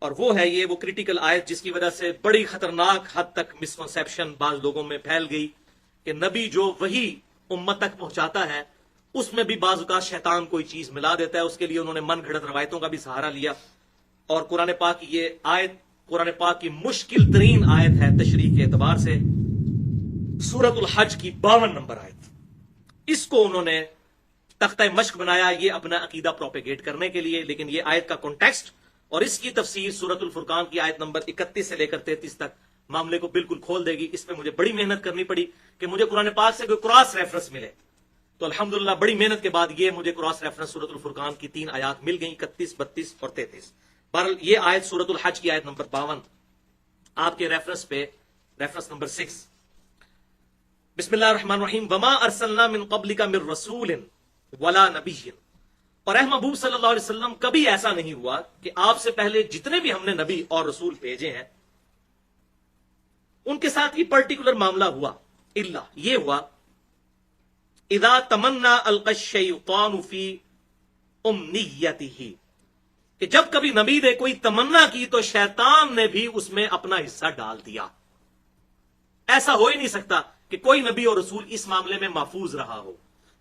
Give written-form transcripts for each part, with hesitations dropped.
اور وہ ہے یہ وہ کرٹیکل آیت جس کی وجہ سے بڑی خطرناک حد تک مسکنسیپشن بعض لوگوں میں پھیل گئی کہ نبی جو وہی امت تک پہنچاتا ہے اس میں بھی بعض اوقات شیطان کوئی چیز ملا دیتا ہے. اس کے لیے انہوں نے من گھڑت روایتوں کا بھی سہارا لیا. اور قرآن پاک کی یہ آیت قرآن پاک کی مشکل ترین آیت ہے تشریح کے اعتبار سے, سورۃ الحج کی 52 نمبر آیت. اس کو انہوں نے تختہ مشق بنایا یہ اپنا عقیدہ پروپیگیٹ کرنے کے لیے, لیکن یہ آیت کا کانٹیکسٹ اور اس کی تفسیر سورۃ الفرقان کی آیت نمبر 31 سے لے کر 33 تک معاملے کو بالکل کھول دے گی. اس پہ مجھے بڑی محنت کرنی پڑی کہ مجھے قرآن پاک سے کوئی کراس ریفرنس ملے, تو الحمدللہ بڑی محنت کے بعد یہ مجھے کراس ریفرنس سورۃ الفرقان کی 3 آیات مل گئیں, 31, 32 اور 33. بہرحال یہ آیت سورۃ الحج کی آیت نمبر 52 آپ کے ریفرنس پہ ریفرنس نمبر 6. بسم اللہ الرحمن الرحیم. وما ارسلنا من قبلک من رسول ولا نبی. اور اے محبوب صلی اللہ علیہ وسلم کبھی ایسا نہیں ہوا کہ آپ سے پہلے جتنے بھی ہم نے نبی اور رسول بھیجے ہیں ان کے ساتھ یہ پرٹیکولر معاملہ ہوا, الا یہ ہوا اذا تمنا القى الشیطان فی امنیتہ, کہ جب کبھی نبی نے کوئی تمنا کی تو شیطان نے بھی اس میں اپنا حصہ ڈال دیا. ایسا ہو ہی نہیں سکتا کہ کوئی نبی اور رسول اس معاملے میں محفوظ رہا ہو.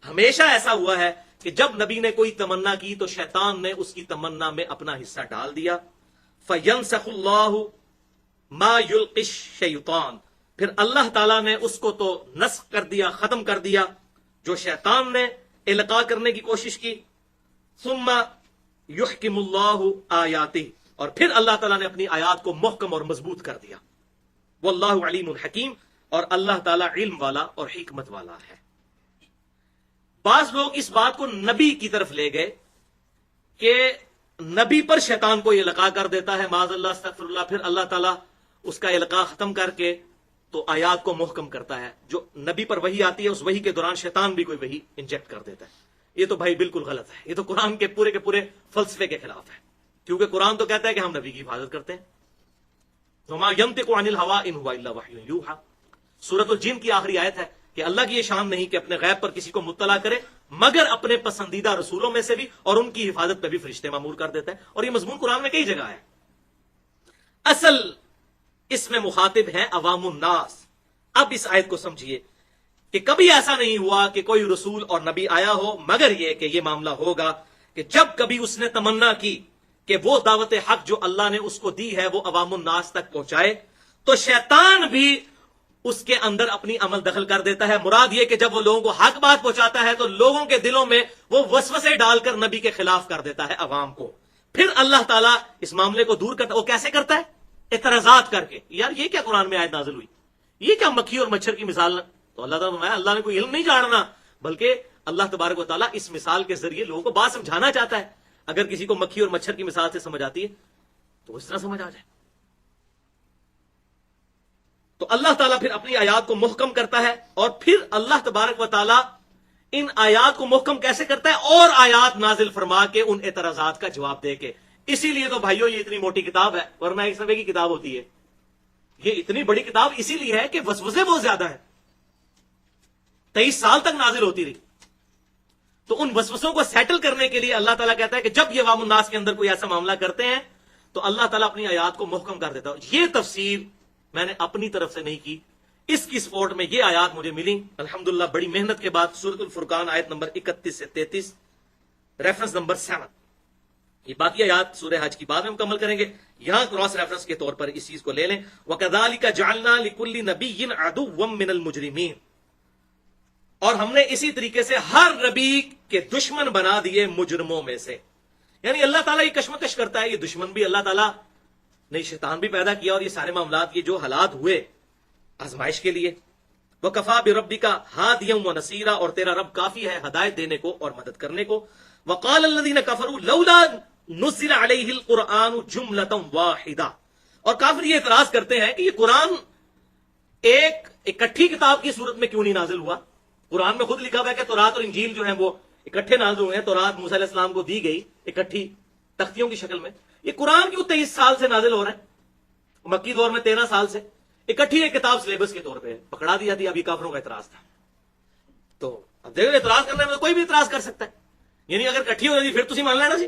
ہمیشہ ایسا ہوا ہے کہ جب نبی نے کوئی تمنا کی تو شیطان نے اس کی تمنا میں اپنا حصہ ڈال دیا. فَيَنْسَخُ اللَّهُ مَا يُلْقِ الشَّيْطَانُ, پھر اللہ تعالیٰ نے اس کو تو نسخ کر دیا, ختم کر دیا جو شیطان نے القاء کرنے کی کوشش کی. ثُمَّ يُحْكِمُ اللَّهُ آیَاتِهِ, اور پھر اللہ تعالیٰ نے اپنی آیات کو محکم اور مضبوط کر دیا. وَاللَّهُ عَلِيمٌ حَكِيمٌ, اور اللہ تعالیٰ علم والا اور حکمت والا ہے. بعض لوگ اس بات کو نبی کی طرف لے گئے کہ نبی پر شیطان کو یہ القاء کر دیتا ہے, معاذ اللہ استغفر اللہ, پھر اللہ تعالیٰ اس کا القاء ختم کر کے تو آیات کو محکم کرتا ہے. جو نبی پر وحی آتی ہے اس وحی کے دوران شیطان بھی کوئی وحی انجیکٹ کر دیتا ہے. یہ تو بھائی بالکل غلط ہے, یہ تو قرآن کے پورے فلسفے کے خلاف ہے, کیونکہ قرآن تو کہتا ہے کہ ہم نبی کی حفاظت کرتے ہیں. وما ينطق عن الهوى ان هو الا وحی یوحى. سورۃ الجن کی آخری آیت ہے کہ اللہ کی یہ شان نہیں کہ اپنے غیب پر کسی کو مطلع کرے مگر اپنے پسندیدہ رسولوں میں سے بھی, اور ان کی حفاظت پہ بھی فرشتے مامور کر دیتا ہے. اور یہ مضمون قرآن میں کئی جگہ ہے. اصل اس میں مخاطب ہیں عوام الناس. اب اس آیت کو سمجھیے کہ کبھی ایسا نہیں ہوا کہ کوئی رسول اور نبی آیا ہو, مگر یہ کہ یہ معاملہ ہوگا کہ جب کبھی اس نے تمنا کی کہ وہ دعوت حق جو اللہ نے اس کو دی ہے وہ عوام الناس تک پہنچائے تو شیطان بھی اس کے اندر اپنی عمل دخل کر دیتا ہے. مراد یہ کہ جب وہ لوگوں کو حق بات پہنچاتا ہے تو لوگوں کے دلوں میں وہ وسوسے ڈال کر نبی کے خلاف کر دیتا ہے عوام کو. پھر اللہ تعالیٰ اس معاملے کو دور کرتا ہے. وہ کیسے کرتا ہے؟ اعتراضات کر کے. یار یہ کیا قرآن میں آیت نازل ہوئی, یہ کیا مکھی اور مچھر کی مثال. تو اللہ تعالیٰ نے اللہ نے کوئی علم نہیں جاننا, بلکہ اللہ تبارک و تعالیٰ اس مثال کے ذریعے لوگوں کو بات سمجھانا چاہتا ہے. اگر کسی کو مکھی اور مچھر کی مثال سے سمجھ آتی ہے تو اس طرح سمجھ آ جائے. تو اللہ تعالیٰ پھر اپنی آیات کو محکم کرتا ہے, اور پھر اللہ تبارک و تعالیٰ ان آیات کو محکم کیسے کرتا ہے, اور آیات نازل فرما کے ان اعتراضات کا جواب دے کے. اسی لیے تو بھائیو یہ اتنی موٹی کتاب ہے, ورنہ ایک صفحے کی کتاب ہوتی ہے. یہ اتنی بڑی کتاب اسی لیے ہے کہ وسوسے بہت زیادہ ہیں. 23 سال تک نازل ہوتی رہی. تو ان وسوسوں کو سیٹل کرنے کے لیے اللہ تعالیٰ کہتا ہے کہ جب یہ عوام الناس کے اندر کوئی ایسا معاملہ کرتے ہیں تو اللہ تعالیٰ اپنی آیات کو محکم کر دیتا ہے. یہ تفسیر میں نے اپنی طرف سے نہیں کی, اس کی سپورٹ میں یہ آیات مجھے ملی الحمدللہ بڑی محنت کے بعد. سورۃ الفرقان آیت نمبر 31 سے 33 ریفرنس نمبر 7. یہ باقی آیات سورہ حج کی بعد میں مکمل کریں گے. یہاں کراس ریفرنس کے طور پر اس چیز کو لے لیں. وَكَذَلِكَ جَعَلْنَا لِكُلِّ نَبِيٍّ عَدُوًّا مِّنَ الْمُجْرِمِينَ, اور ہم نے اسی طریقے سے ہر نبی کے دشمن بنا دیے مجرموں میں سے. یعنی اللہ تعالیٰ یہ کشمکش کرتا ہے, یہ دشمن بھی اللہ تعالیٰ نے شیطان بھی پیدا کیا, اور یہ سارے معاملات یہ جو حالات ہوئے آزمائش کے لیے. وَكَفَى بِرَبِّكَ هَادِيًا وَنَصِيرًا, اور تیرا رب کافی ہے ہدایت دینے کو اور مدد کرنے کو. وَقَالَ الَّذِينَ كَفَرُوا لَوْلَا نُزِّلَ عَلَيْهِ الْقُرْآنُ جُمْلَةً وَاحِدَةً, اور کافر یہ اعتراض کرتے ہیں کہ یہ قرآن ایک اکٹھی کتاب کی صورت میں کیوں نہیں نازل ہوا. قرآن میں خود لکھا ہوا ہے کہ تورات اور انجیل جو ہیں وہ اکٹھے نازل ہوئے ہیں. تورات موسیٰ علیہ السلام کو دی گئی اکٹھی تختیوں کی شکل میں. یہ قرآن کیوں 23 سال سے نازل ہو رہا ہے, مکی دور میں 13 سال سے اکٹھی ایک کتاب سلیبس کے طور پہ پکڑا دی جاتی ہے. ابھی کافروں کا اعتراض تھا. تو اب دیکھو اعتراض کرنے میں تو کوئی بھی اعتراض کر سکتا ہے. یعنی اگر اکٹھی ہو جاتی پھر تسی مان لینا جی,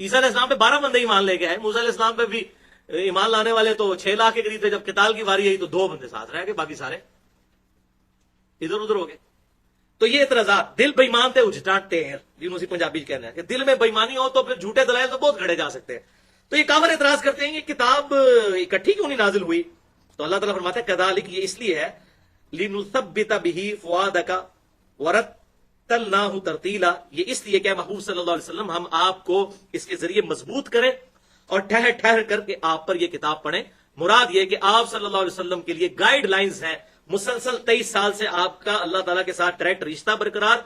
عیسیٰ علیہ السلام پہ 12 بندے ایمان لے کے آئے، موسیٰ علیہ السلام پہ بھی ایمان لانے والے تو 6 لاکھ کے قریب تھے، جب قتال کی باری آئی تو 2 بندے ساتھ رہ گئے، باقی سارے ادھر ادھر ہو گئے۔ تو یہ اعتراضات، دل بےمان تھے اجٹا ٹیر، جنہوں سے پنجابی کہنا ہے کہ دل میں بےمانی ہو تو پھر جھوٹے دلائل تو بہت گھڑے جا سکتے ہیں۔ تو یہ کافر اعتراض کرتے ہیں یہ کتاب اکٹھی کیوں نہیں نازل ہوئی؟ تو اللہ تعالیٰ فرماتا ہے کذالک، یہ اس لیے ہے لنثبت به فؤادک ورتلناہ ترتیلا، یہ اس لیے کہ محبوب صلی اللہ علیہ وسلم ہم آپ کو اس کے ذریعے مضبوط کریں اور ٹھہر ٹھہر کر کے آپ پر یہ کتاب پڑھیں۔ مراد یہ کہ آپ صلی اللہ علیہ وسلم کے لیے گائیڈ لائنز ہیں، مسلسل 23 سال سے آپ کا اللہ تعالیٰ کے ساتھ ڈائریکٹ رشتہ برقرار،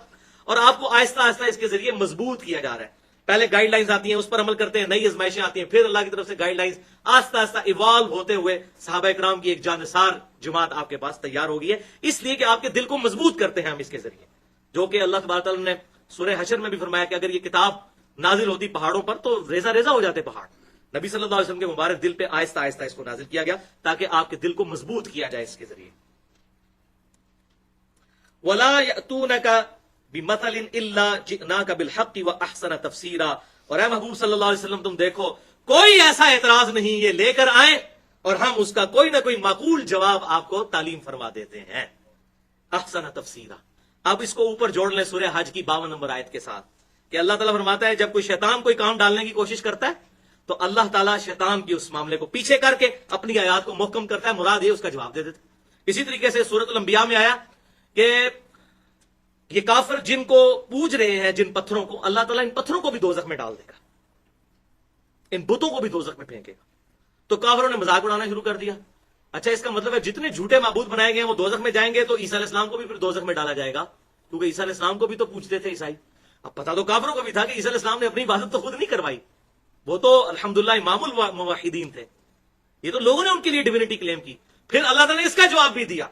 اور آپ کو آہستہ آہستہ اس کے ذریعے مضبوط کیا جا رہا ہے۔ پہلے گائیڈ لائنز آتی ہیں، اس پر عمل کرتے ہیں، نئی ازمائشیں آتی ہیں، پھر اللہ کی طرف سے گائیڈ لائنز آہستہ آہستہ ایوالو ہوتے ہوئے صحابہ اکرام کی ایک جانثار جماعت آپ کے پاس تیار ہو گئی ہے، اس لیے کہ آپ کے دل کو مضبوط کرتے ہیں ہم اس کے ذریعے، جو کہ اللہ تبارک تعالیٰ نے سورہ حشر میں بھی فرمایا کہ اگر یہ کتاب نازل ہوتی پہاڑوں پر تو ریزہ ریزہ ہو جاتے پہاڑ۔ نبی صلی اللہ علیہ وسلم کے مبارک دل پہ آہستہ آہستہ اس کو نازل کیا گیا تاکہ آپ کے دل کو مضبوط کیا جائے اس کے ذریعے۔ وَلَا يَأْتُونَكَ بِمَثَلٍ إِلَّا جِئْنَاكَ بِالْحَقِّ وَأَحْسَنَ تَفْسِيرًا، اور اے محبوب صلی اللہ علیہ وسلم تم دیکھو کوئی ایسا اعتراض نہیں یہ لے کر آئیں اور ہم اس کا کوئی نہ کوئی معقول جواب آپ کو تعلیم فرما دیتے ہیں۔ احسن تفسیرا، اب اس کو اوپر جوڑ لیں سورہ حج کی 52 نمبر آیت کے ساتھ کہ اللہ تعالیٰ فرماتا ہے جب کوئی شیطان کوئی کام ڈالنے کی کوشش کرتا ہے تو اللہ تعالیٰ شیطان کی اس معاملے کو پیچھے کر کے اپنی آیات کو محکم کرتا ہے، مراد یہ اس کا جواب دے دیتا ہے۔ اسی طریقے سے سورۃ الانبیاء میں آیا کہ یہ کافر جن کو پوج رہے ہیں، جن پتھروں کو، اللہ تعالیٰ ان پتھروں کو بھی دوزخ میں ڈال دے گا، ان بتوں کو بھی دوزخ میں پھینکے گا۔ تو کافروں نے مذاق اڑانا شروع کر دیا، اچھا اس کا مطلب ہے جتنے جھوٹے معبود بنائے گئے ہیں وہ دوزخ میں جائیں گے، تو عیسیٰ علیہ السلام کو بھی پھر دوزخ میں ڈالا جائے گا، کیونکہ عیسیٰ علیہ السلام کو بھی تو پوچھتے تھے عیسائی۔ اب پتا تو کافروں کو بھی تھا کہ عیسیٰ علیہ السلام نے اپنی عبادت تو خود نہیں کروائی، وہ تو الحمدللہ امام الموحدین تھے، یہ تو لوگوں نے ان کے لیے ڈیوینٹی کلیم کی۔ پھر اللہ تعالیٰ نے اس کا جواب بھی دیا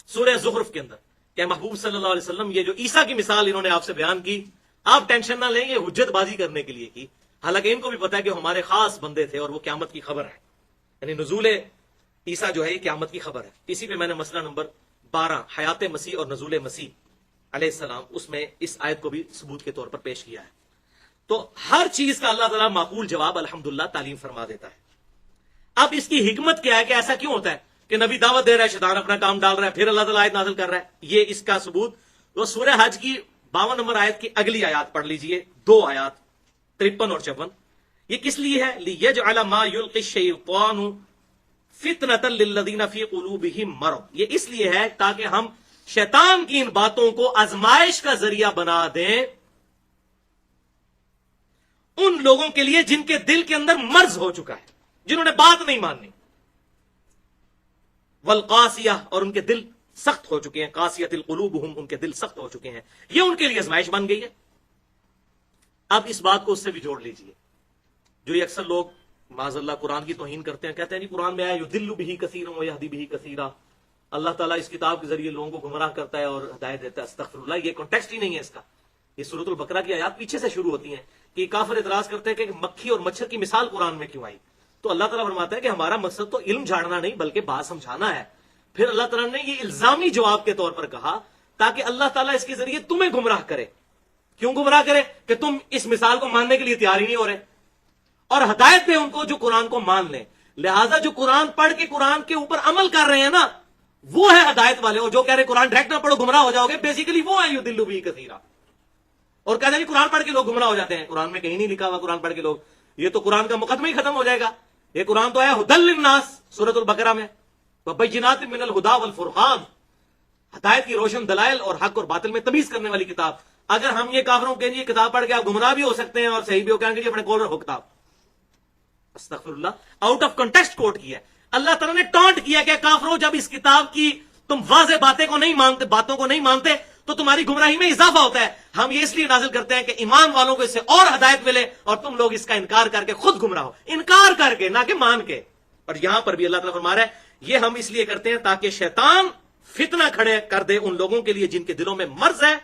سورہ زخرف کے اندر کہ محبوب صلی اللہ علیہ وسلم یہ جو عیسیٰ کی مثال انہوں نے آپ سے بیان کی، آپ ٹینشن نہ لیں، یہ حجت بازی کرنے کے لیے کی، حالانکہ ان کو بھی پتا ہے کہ ہمارے خاص بندے تھے اور وہ قیامت کی خبر ہے، یعنی نزول عیسیٰ جو ہے یہ قیامت کی خبر ہے۔ اسی پہ میں نے مسئلہ نمبر 12 حیات مسیح اور نزول مسیح علیہ السلام، اس میں اس آیت کو بھی ثبوت کے طور پر پیش کیا ہے۔ تو ہر چیز کا اللہ تعالیٰ معقول جواب الحمدللہ تعلیم فرما دیتا ہے۔ اب اس کی حکمت کیا ہے کہ ایسا کیوں ہوتا ہے کہ نبی دعوت دے رہا ہے، شیطان اپنا کام ڈال رہا ہے، پھر اللہ تعالیٰ آیت نازل کر رہا ہے؟ یہ اس کا ثبوت تو سورہ حج کی 52 نمبر آیت کی اگلی آیات پڑھ لیجئے، 2 آیات 53 اور 54۔ یہ کس لیے ہے؟ لِيَجْعَلَ مَا يُلْقِي الشَّيْطَانُ فِتْنَةً لِلَّذِينَ فِي قُلُوبِهِم مَرَضٌ، یہ اس لیے ہے تاکہ ہم شیطان کی ان باتوں کو آزمائش کا ذریعہ بنا دیں ان لوگوں کے لیے جن کے دل کے اندر مرض ہو چکا ہے، جنہوں نے بات نہیں ماننی، والقاسیہ، اور ان کے دل سخت ہو چکے ہیں، قاسیۃ القلوبہم، ان کے دل سخت ہو چکے ہیں، یہ ان کے لیے آزمائش بن گئی ہے۔ اب اس بات کو اس سے بھی جوڑ لیجئے، جو یہ اکثر لوگ معاذ اللہ قرآن کی توہین کرتے ہیں، کہتے ہیں نہیں قرآن میں آیا یضل بہ کثیرا ویہدی بہ کثیرا، اللہ تعالیٰ اس کتاب کے ذریعے لوگوں کو گمراہ کرتا ہے اور ہدایت دیتا ہے۔ استغفر اللہ، یہ کانٹیکسٹ ہی نہیں ہے اس کا۔ یہ سورۃ البقرہ کی آیات پیچھے سے شروع ہوتی ہیں کہ کافر اعتراض کرتے ہیں کہ مکھی اور مچھر کی مثال قرآن میں کیوں آئی؟ تو اللہ تعالیٰ فرماتا ہے کہ ہمارا مقصد تو علم جھاڑنا نہیں بلکہ بات سمجھانا ہے۔ پھر اللہ تعالیٰ نے یہ الزامی جواب کے طور پر کہا تاکہ اللہ تعالیٰ اس کے ذریعے تمہیں گمراہ کرے۔ کیوں گمراہ کرے؟ کہ تم اس مثال کو ماننے کے لیے تیار ہی نہیں ہو رہے، اور ہدایت دے ان کو جو قرآن کو مان لیں۔ لہٰذا جو قرآن پڑھ کے قرآن کے اوپر عمل کر رہے ہیں نا، وہ ہے ہدایت والے، اور جو کہہ رہے قرآن ڈائریکٹ نہ پڑھو گمراہ ہو جاؤ گے، بیسیکلی وہ ہے یضل بہ کثیرا۔ اور کہتے ہیں قرآن پڑھ کے لوگ گمراہ ہو جاتے ہیں، قرآن میں کہیں نہیں لکھا ہوا قرآن پڑھ کے لوگ، یہ تو قرآن کا مقدمہ ہی ختم ہو جائے گا۔ یہ قرآن تو ہے ھدی للناس سورۃ البقرہ میں، وبینات من الھدی والفرقان، ہدایت کی روشن دلائل اور حق اور باطل میں تمیز کرنے والی کتاب۔ اگر ہم یہ کافروں کے لیے کتاب پڑھ کے آپ گمراہ بھی ہو سکتے ہیں اور صحیح بھی ہو، کہیں گے اپنے کول رکھو کتاب۔ استغفر اللہ، آؤٹ آف کنٹیکسٹ کوٹ کیا ہے اللہ تعالیٰ نے، ٹانٹ کیا کہ کافروں جب اس کتاب کی تم واضح باتوں کو نہیں مانتے تو تمہاری گمراہی میں اضافہ ہوتا ہے۔ ہم یہ اس لیے نازل کرتے ہیں کہ ایمان والوں کو اس سے اور ہدایت ملے اور تم لوگ اس کا انکار کر کے خود گمراہ ہو، انکار کر کے نہ کہ مان کے۔ اور یہاں پر بھی اللہ تعالیٰ فرما رہا ہے یہ ہم اس لیے کرتے ہیں تاکہ شیطان فتنہ کھڑے کر دے ان لوگوں کے لیے جن کے دلوں میں مرض ہے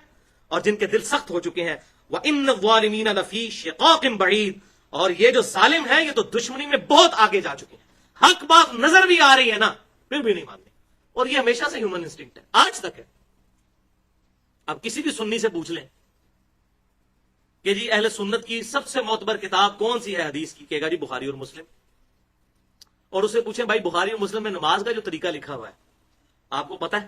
اور جن کے دل سخت ہو چکے ہیں۔ وَإِنَّ الظَّالِمِينَ لَفِي شِقَاقٍ بَعِيدٍ، اور یہ جو ظالم ہیں یہ تو دشمنی میں بہت آگے جا چکے ہیں، حق بات نظر بھی آ رہی ہے نا پھر بھی نہیں مانتے، اور یہ ہمیشہ سے ہیومن انسٹنکٹ ہے، آج تک ہے۔ اب کسی بھی سنی سے پوچھ لیں کہ جی اہل سنت کی سب سے معتبر کتاب کون سی ہے حدیث کی؟ کہے گا جی بخاری اور مسلم. اور اسے پوچھیں بھائی بخاری اور مسلم میں نماز کا جو طریقہ لکھا ہوا ہے آپ کو پتا ہے؟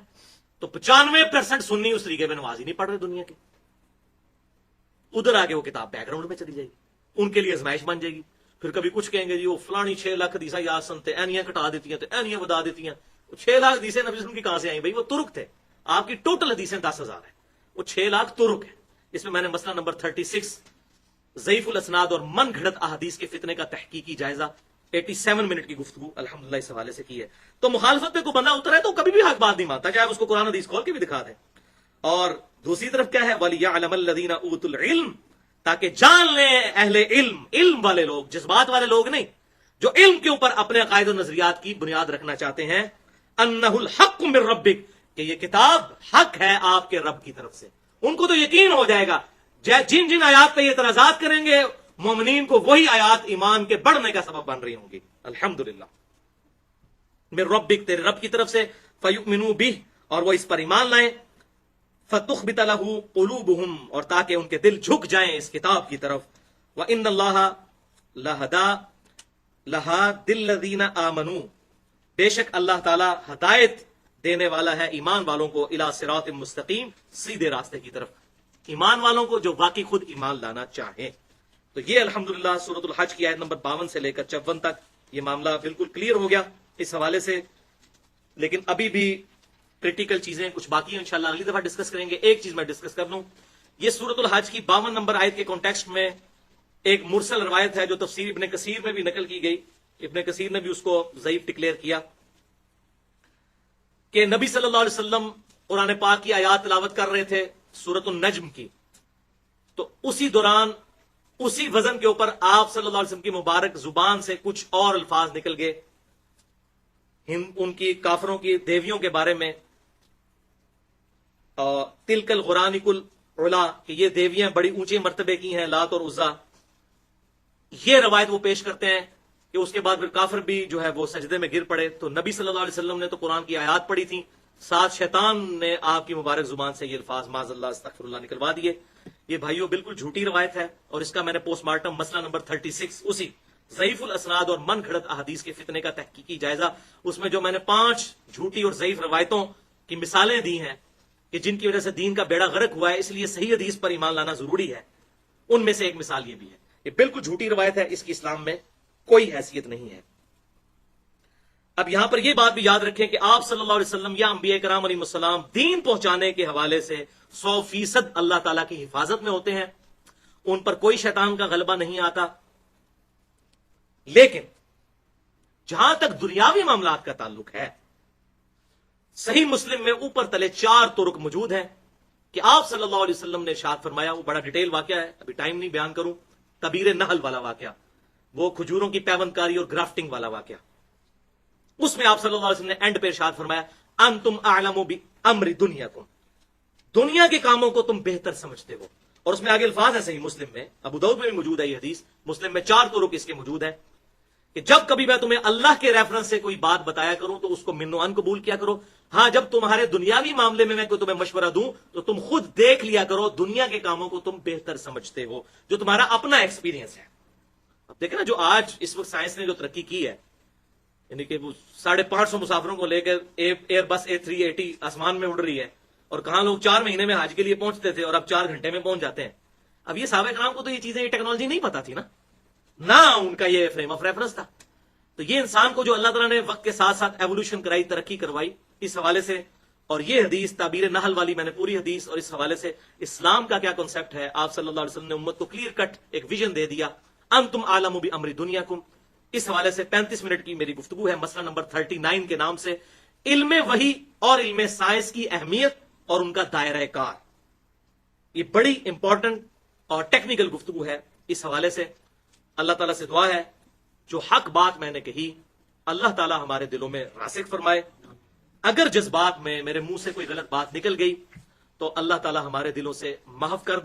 تو 95% سنی اس طریقے میں نماز ہی نہیں پڑھ رہے دنیا کے. ادھر آگے وہ کتاب بیک گراؤنڈ میں چلی جائے گی، ان کے لیے ازمائش بن جائے گی. پھر کبھی کچھ کہیں گے جی وہ فلانی 6 لاکھ حدیثاں یاد سنتے، اینیاں کٹا دیتی ہیں تو اینیاں بتا دیتی ہیں. 6 لاکھ حدیثیں نبی صلی اللہ علیہ وسلم کی کہاں سے آئیں بھائی؟ وہ ترک تھے. آپ کی ٹوٹل حدیثیں 10,000 ہیں، وہ 6 لاکھ ترک ہیں. اس میں نے مسئلہ نمبر 36 ضعیف الاسناد اور من گھڑت احادیث کے فتنے کا تحقیقی جائزہ 87 منٹ کی گفتگو الحمدللہ اس حوالے سے کی ہے. تو مخالفت پہ کوئی بندہ اترا ہے تو کبھی بھی حق بات نہیں مانتا، چاہے اس کو قرآن حدیث کھول کے بھی دکھا دیں. اور دوسری طرف کیا ہے؟ وَلِيَعْلَمَ الَّذِينَ أُوتُوا الْعِلْمَ، تاکہ جان لیں اہل علم، علم والے لوگ، جذبات والے لوگ نہیں، جو علم کے اوپر اپنے عقائد و نظریات کی بنیاد رکھنا چاہتے ہیں، انہ الحق من ربک، کہ یہ کتاب حق ہے آپ کے رب کی طرف سے. ان کو تو یقین ہو جائے گا، جن جن آیات پہ یہ اعتراضات کریں گے مومنین کو وہی آیات ایمان کے بڑھنے کا سبب بن رہی ہوں گی. الحمدللہ من ربک، تیرے رب کی طرف سے، فیؤمنوا بہ، اور وہ اس پر ایمان لائیں، فتخبت له قلوبهم، اور تاکہ ان کے دل جھک جائیں اس کتاب کی طرف. وان اللہ لہاد الذین آمنوا، بے شک اللہ تعالی ہدایت دینے والا ہے ایمان والوں کو، الی صراط مستقیم، سیدھے راستے کی طرف، ایمان والوں کو جو واقعی خود ایمان لانا چاہیں. تو یہ الحمدللہ سورۃ الحج کی آیت نمبر 52 سے لے کر 54 تک یہ معاملہ بالکل کلیئر ہو گیا اس حوالے سے. لیکن ابھی بھی کریٹیکل چیزیں کچھ باقی ہیں، انشاءاللہ اگلی دفعہ ڈسکس کریں گے. ایک چیز میں ڈسکس کر لوں، یہ سورۃ الحج کی 52 نمبر آیت کے کانٹیکسٹ میں ایک مرسل روایت ہے جو تفسیر ابن کثیر میں بھی نقل کی گئی، ابن کثیر نے بھی اس کو ضعیف ڈکلیئر کیا، کہ نبی صلی اللہ علیہ وسلم قرآن پاک کی آیات تلاوت کر رہے تھے سورۃ النجم کی، تو اسی دوران اسی وزن کے اوپر آپ صلی اللہ علیہ وسلم کی مبارک زبان سے کچھ اور الفاظ نکل گئے ان کی کافروں کی دیویوں کے بارے میں، تلک الغرانق العلا، کہ یہ دیویاں بڑی اونچے مرتبے کی ہیں، لات اور عزا. یہ روایت وہ پیش کرتے ہیں کہ اس کے بعد پھر کافر بھی جو ہے وہ سجدے میں گر پڑے. تو نبی صلی اللہ علیہ وسلم نے تو قرآن کی آیات پڑھی تھی، ساتھ شیطان نے آپ کی مبارک زبان سے یہ الفاظ معاذ اللہ استغفر اللہ نکلوا دیے. یہ بھائیوں بالکل جھوٹی روایت ہے، اور اس کا میں نے پوسٹ مارٹم مسئلہ نمبر 36 اسی ضعیف الاسناد اور من گھڑت احادیث کے فتنے کا تحقیقی جائزہ، اس میں جو میں نے 5 جھوٹی اور ضعیف روایتوں کی مثالیں دی ہیں کہ جن کی وجہ سے دین کا بیڑا غرق ہوا ہے، اس لیے صحیح حدیث پر ایمان لانا ضروری ہے، ان میں سے ایک مثال یہ بھی ہے. یہ بالکل جھوٹی روایت ہے، اس کی اسلام میں کوئی حیثیت نہیں ہے. اب یہاں پر یہ بات بھی یاد رکھیں کہ آپ صلی اللہ علیہ وسلم یا انبیاء کرام علیہ السلام دین پہنچانے کے حوالے سے 100% اللہ تعالیٰ کی حفاظت میں ہوتے ہیں، ان پر کوئی شیطان کا غلبہ نہیں آتا. لیکن جہاں تک دنیاوی معاملات کا تعلق ہے، صحیح مسلم میں اوپر تلے 4 طرق موجود ہیں کہ آپ صلی اللہ علیہ وسلم نے ارشاد فرمایا. وہ بڑا ڈیٹیل واقعہ ہے، ابھی ٹائم نہیں بیان کروں. کبیر نحل والا واقعہ، وہ کھجوروں کی پیوند کاری اور گرافٹنگ والا واقعہ، اس میں آپ صلی اللہ علیہ وسلم نے اینڈ پہ ارشاد فرمایا انتم اعلم بامر دنیاکم، دنیا کے کاموں کو تم بہتر سمجھتے ہو. اور اس میں آگے الفاظ ہے صحیح مسلم میں، ابو داؤد میں بھی موجود ہے یہ حدیث، مسلم میں 4 طرق اس کے موجود ہیں کہ جب کبھی میں تمہیں اللہ کے ریفرنس سے کوئی بات بتایا کروں تو اس کو من و ان قبول کیا کرو. ہاں جب تمہارے دنیاوی معاملے میں کوئی تمہیں مشورہ دوں تو تم خود دیکھ لیا کرو دنیا کے کاموں کو تم بہتر سمجھتے ہو، جو تمہارا اپنا ایکسپیرینس ہے. اب دیکھیں نا جو آج اس وقت سائنس نے جو ترقی کی ہے، یعنی کہ وہ 550 مسافروں کو لے کر ایئر بس A380 آسمان میں اڑ رہی ہے، اور کہاں لوگ 4 مہینے میں حج کے لیے پہنچتے تھے اور اب 4 گھنٹے میں پہنچ جاتے ہیں. اب یہ صحابہ کرام کو تو یہ چیزیں، یہ ٹیکنالوجی نہیں پتا تھی نہ ان کا یہ فریم آف ریفرنس تھا. تو یہ انسان کو جو اللہ تعالیٰ نے وقت کے ساتھ ساتھ ایوولوشن کرائی، ترقی کروائی اس حوالے سے. اور یہ حدیث تعبیر نحل والی میں نے پوری حدیث، اور اس حوالے سے اسلام کا کیا کنسپٹ ہے، آپ صلی اللہ علیہ وسلم نے امت کو کلیئر کٹ ایک ویژن دے دیا. انتم اعلم بامر دنیاکم، اس حوالے سے 35 منٹ کی میری گفتگو ہے مسئلہ نمبر 39 کے نام سے، علم وحی اور علم سائنس کی اہمیت اور ان کا دائرہ کار. یہ بڑی امپورٹنٹ اور ٹیکنیکل گفتگو ہے. اس حوالے سے اللہ تعالیٰ سے دعا ہے جو حق بات میں نے کہی اللہ تعالیٰ ہمارے دلوں میں راسخ فرمائے. اگر جذبات میں میرے منہ سے کوئی غلط بات نکل گئی تو اللہ تعالیٰ ہمارے دلوں سے محو کر دے.